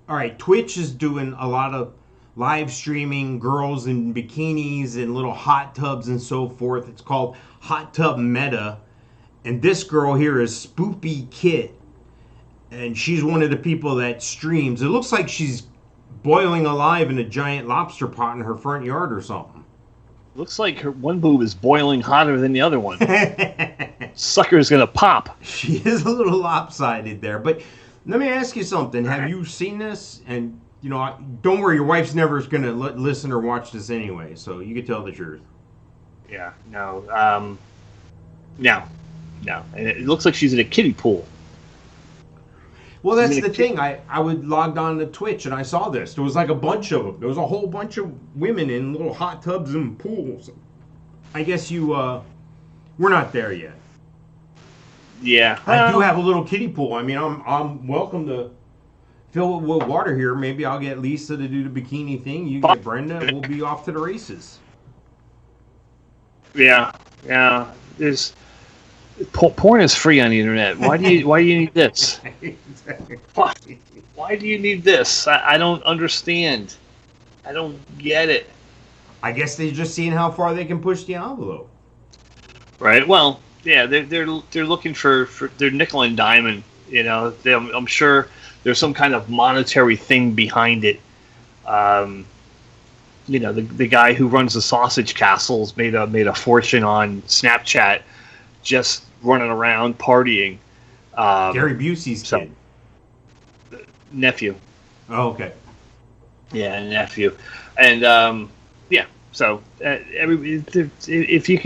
all right, Twitch is doing a lot of live streaming girls in bikinis and little hot tubs and so forth. It's called Hot Tub Meta. And this girl here is Spoopy Kit. And she's one of the people that streams. It looks like she's boiling alive in a giant lobster pot in her front yard or something. Looks like her one boob is boiling hotter than the other one. Sucker's gonna pop. She is a little lopsided there. But let me ask you something. Have you seen this? And, you know, don't worry, your wife's never going to listen or watch this anyway, so you can tell the truth. Yeah, no. No. And it looks like she's in a kiddie pool. Well, that's the thing. I would logged on to Twitch and I saw this. There was like a bunch of them. There was a whole bunch of women in little hot tubs and pools. I guess we're not there yet. Yeah. I do have a little kiddie pool. I mean, I'm welcome to fill it with water here. Maybe I'll get Lisa to do the bikini thing. You get Brenda, and we'll be off to the races. Yeah. There's porn is free on the internet. Why do you need this? Why do you need this? I don't understand. I don't get it. I guess they're just seeing how far they can push the envelope. Right. Well, yeah, they're looking for their nickel and diamond. You know, I'm sure there's some kind of monetary thing behind it. You know, the guy who runs the sausage castles made a fortune on Snapchat, just running around partying. Gary Busey's kid. Nephew. Oh, okay. Yeah, nephew, and yeah. So if you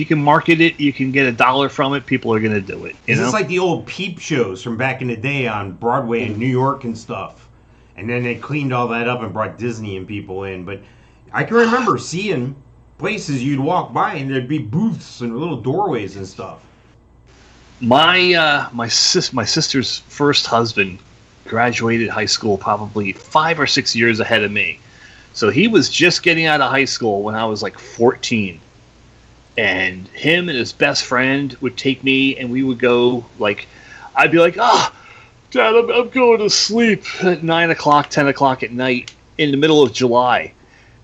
can market it, you can get $1 from it. People are going to do it. Is this like the old peep shows from back in the day on Broadway in New York and stuff? And then they cleaned all that up and brought Disney and people in. But I can remember seeing places you'd walk by and there'd be booths and little doorways and stuff. My sister's first husband graduated high school probably 5 or 6 years ahead of me. So he was just getting out of high school when I was like 14. And him and his best friend would take me, and we would go, like, I'd be like, Dad, I'm going to sleep at 9 o'clock, 10 o'clock at night in the middle of July.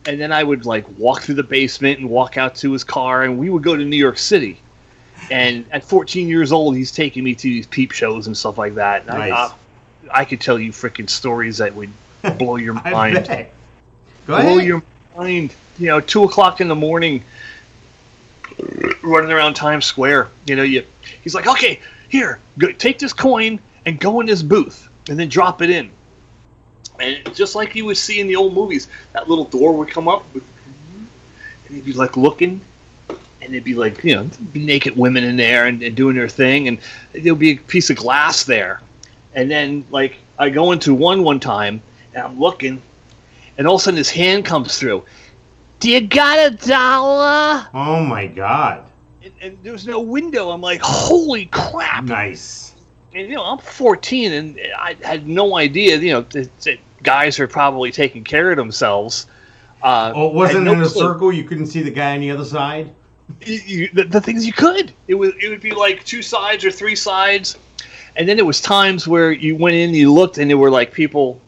And then I would, like, walk through the basement and walk out to his car, and we would go to New York City. And at 14 years old, he's taking me to these peep shows and stuff like that. And nice. I could tell you freaking stories that would blow your mind. Go blow ahead. your mind. You know, 2 o'clock in the morning, running around Times Square. You know, he's like, okay, here, take this coin and go in this booth and then drop it in. And just like you would see in the old movies, that little door would come up and he'd be like looking, and there'd be like, you know, naked women in there and doing their thing, and there'll be a piece of glass there. And then, like, I go into one time and I'm looking, and all of a sudden his hand comes through. Do you got $1? Oh my God. And there's no window. I'm like, holy crap. Nice. And, you know, I'm 14 and I had no idea, you know, that guys are probably taking care of themselves. Oh, it wasn't in a circle? You couldn't see the guy on the other side? The things you could. It would be like 2 sides or 3 sides. And then there was times where you went in, you looked, and there were like people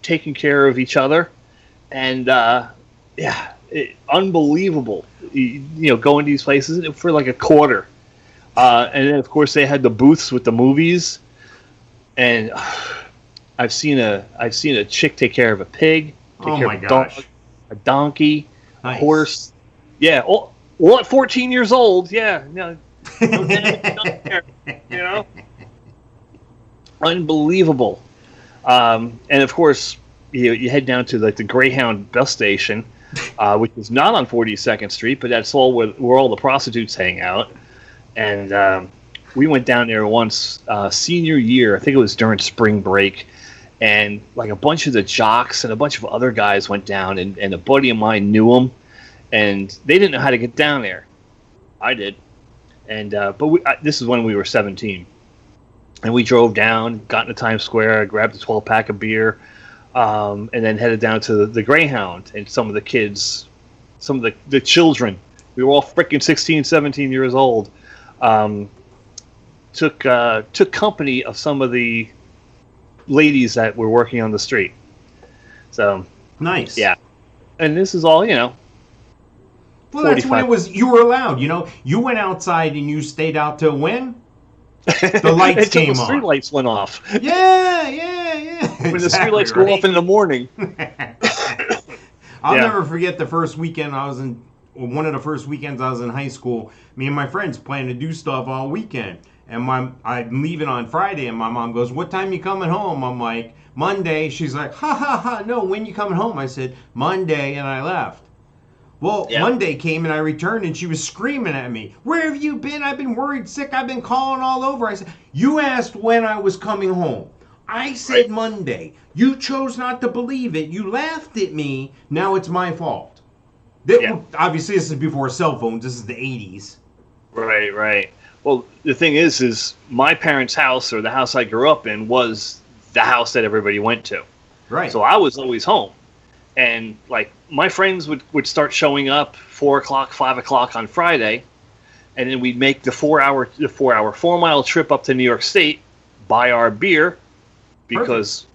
taking care of each other. And, yeah, unbelievable. You know, going to these places for like a quarter. And then, of course, they had the booths with the movies. And I've seen a chick take care of a pig, take care of a dog, a donkey, nice. a horse. Yeah, Well, at 14 years old, yeah, no, there, you know, unbelievable. And of course, you head down to like the Greyhound bus station, which is not on 42nd Street, but that's all where all the prostitutes hang out. And we went down there once senior year. I think it was during spring break. And like a bunch of the jocks and a bunch of other guys went down, and a buddy of mine knew them, and they didn't know how to get down there. I did. And but this is when we were 17. And we drove down, got into Times Square, grabbed a 12-pack of beer, and then headed down to the Greyhound. And some of the kids, some of the children, we were all freaking 16, 17 years old, took company of some of the ladies that were working on the street. So nice. Yeah. And this is all, well, that's when you were allowed, you went outside and you stayed out till when the lights came on. The street lights went off. Yeah. When the street lights go off in the morning. I'll never forget the first weekend one of the first weekends I was in high school. Me and my friends planned to do stuff all weekend. And I'm leaving on Friday, and my mom goes, "What time you coming home?" I'm like, "Monday." She's like, "Ha, ha, ha, no, when you coming home?" I said, "Monday," and I left. Well, Monday came, and I returned, and she was screaming at me, "Where have you been? I've been worried sick. I've been calling all over." I said, "You asked when I was coming home. I said Monday. You chose not to believe it. You laughed at me. Now it's my fault." Obviously, this is before cell phones. This is the 80s. Right. Well, the thing is my parents' house, or the house I grew up in, was the house that everybody went to. Right. So I was always home. And, like, my friends would start showing up 4 o'clock, 5 o'clock on Friday, and then we'd make the 4-mile trip up to New York State, buy our beer, because,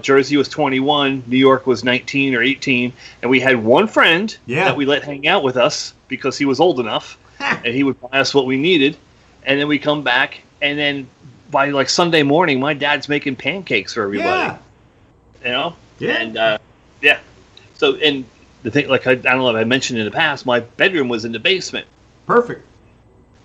Jersey was 21, New York was 19 or 18, and we had one friend that we let hang out with us because he was old enough. And he would buy us what we needed, and then we come back, and then by like Sunday morning, my dad's making pancakes for everybody. Yeah. And So, and the thing, like I don't know if I mentioned in the past, my bedroom was in the basement. Perfect.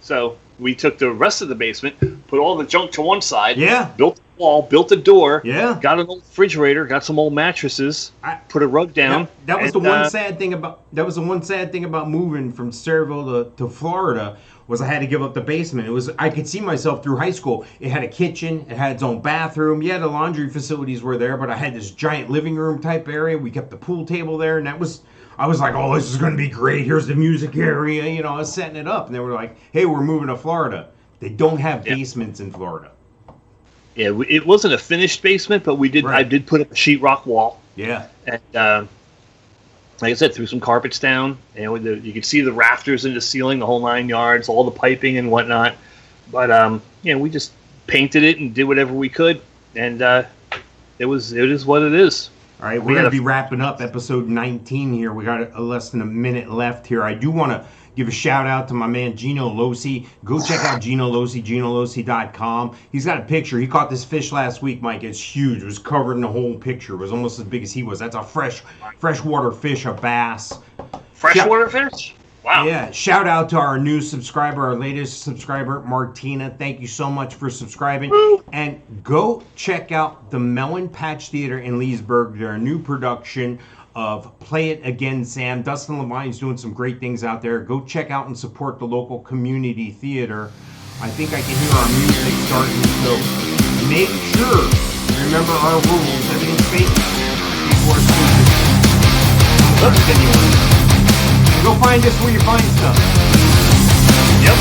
So we took the rest of the basement, put all the junk to one side. Yeah. Built a wall, built a door. Yeah. Got an old refrigerator, got some old mattresses, put a rug down. That was the one sad thing about moving from Sayreville to Florida, was I had to give up the basement. I could see myself through high school. It had a kitchen, it had its own bathroom. Yeah, the laundry facilities were there, but I had this giant living room type area. We kept the pool table there, and I was like, "Oh, this is going to be great. Here's the music area." I was setting it up, and they were like, "Hey, we're moving to Florida." They don't have basements in Florida. Yeah, it wasn't a finished basement, but we did. Right. I did put up a sheetrock wall. Yeah. And like I said, threw some carpets down, and you could see the rafters in the ceiling, the whole 9 yards, all the piping and whatnot. But we just painted it and did whatever we could, and it is what it is. All right, we're going to be wrapping up episode 19 here. We got less than a minute left here. I do want to give a shout out to my man Gino Losi. Go check out Gino Losi, GinoLosi.com. He's got a picture. He caught this fish last week, Mike. It's huge. It was covered in the whole picture. It was almost as big as he was. That's a freshwater fish, a bass. Freshwater fish? Wow. Yeah. Shout out to our new subscriber, our latest subscriber, Martina. Thank you so much for subscribing. Woo! And go check out the Melon Patch Theater in Leesburg. Their new production of Play It Again, Sam. Dustin Levine's doing some great things out there. Go check out and support the local community theater. I think I can hear our music starting, so make sure, remember our rules, everything's fake before stupid. Go find us where you find stuff. Yep.